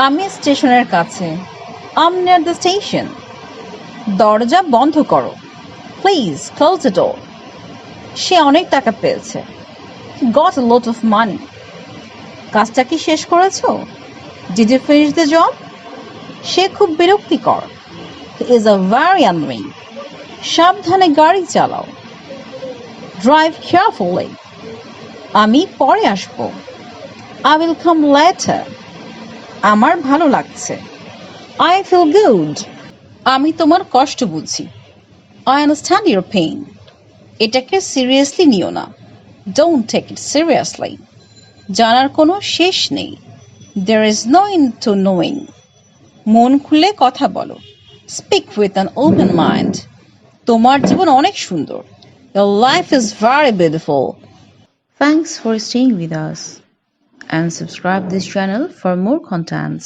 আমি স্টেশনের কাছে। I'm near the station. দরজা বন্ধ করো। Please close the door. সে অনেক টাকা পেয়েছে। He got a lot of money. কাজটা কি শেষ করেছো? Did you finish the job? সে খুব বিরক্তিকর। He is a very annoying. সাবধানে গাড়ি চালাও। Drive carefully. আমি পরে আসবো। I will come later. আমার ভালো লাগছে। I feel good. আমি তোমার কষ্ট বুঝি। I understand your pain. এটাকে সিরিয়াসলি নিও না। Don't take it seriously. জানার কোনো শেষ নেই। There is no end to knowing. মন খুলে কথা বলো। Speak with an open mind. তোমার জীবন অনেক সুন্দর। Your life is very beautiful. Thanks for staying with us and subscribe this channel for more contents.